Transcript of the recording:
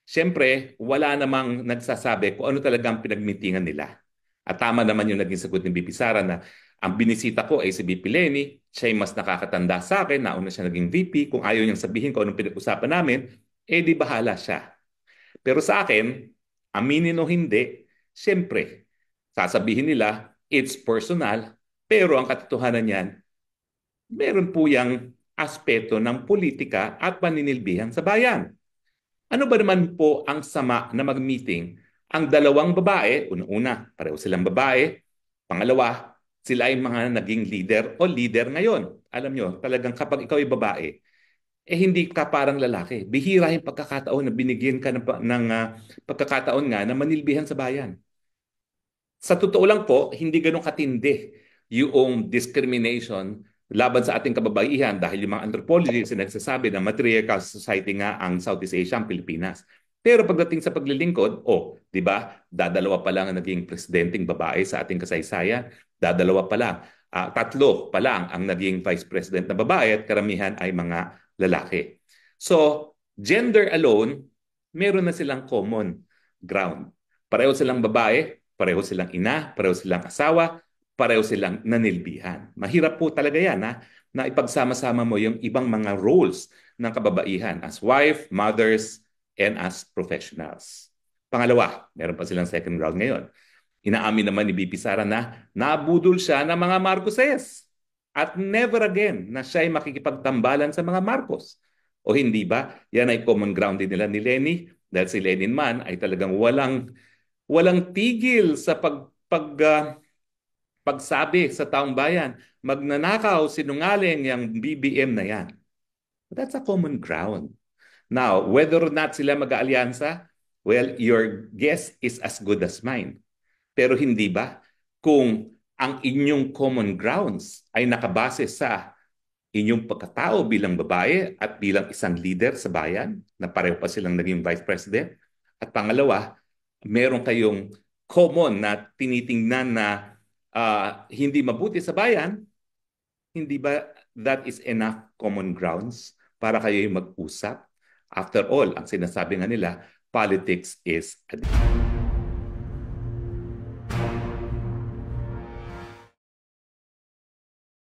Siyempre, wala namang nagsasabi kung ano talagang pinagmitingan nila. At tama naman yung naging sagot ni BP Sara na ang binisita ko ay si BP Lenny, siya ay mas nakakatanda sa akin, nauna siya naging VP, kung ayaw niyang sabihin ko anong pinag-usapan namin, eh di bahala siya. Pero sa akin, aminin o hindi, siyempre, sasabihin nila, it's personal, pero ang katotohanan niyan, meron po yang aspeto ng politika at paninilbihan sa bayan. Ano ba naman po ang sama na mag-meeting ang dalawang babae, una-una, pareho silang babae, pangalawa, sila ay mga naging leader o leader ngayon. Alam nyo, talagang kapag ikaw ay babae, eh hindi ka parang lalaki. Bihira yung pagkakataon na binigyan ka ng pagkakataon nga na manilbihan sa bayan. Sa totoo lang po, hindi ganun katindi yung discrimination laban sa ating kababaihan dahil yung mga anthropologists ay nagsasabi na matriarchal society nga ang Southeast Asia, ang Pilipinas. Pero pagdating sa paglilingkod, oh, di ba, dadalawa pa lang ang naging presidenteng babae sa ating kasaysayan, dadalawa pa lang, tatlo pa lang ang naging vice president na babae at karamihan ay mga lalaki. So, gender alone, meron na silang common ground. Pareho silang babae, pareho silang ina, pareho silang asawa, pareho silang nanilbihan. Mahirap po talaga yan na ipagsama-sama mo yung ibang mga roles ng kababaihan as wife, mothers, and as professionals. Pangalawa, meron pa silang second ground ngayon. Inaamin naman ni BP Sara na nabudol siya ng mga Marcoses at never again na siya ay makikipagtambalan sa mga Marcos. O hindi ba? Yan ay common ground din nila ni Lenny dahil si Lenin man ay talagang walang tigil sa pagsabi sa taong bayan, magnanakaw, sinungaling yung BBM na yan. That's a common ground. Now, whether or not sila mag-aalyansa, well, your guess is as good as mine. Pero hindi ba kung ang inyong common grounds ay nakabase sa inyong pagkatao bilang babae at bilang isang leader sa bayan na pareho pa silang naging vice president? At pangalawa, meron kayong common na tinitingnan na hindi mabuti sa bayan, hindi ba that is enough common grounds para kayo mag-usap? After all, ang sinasabi nga nila, politics is a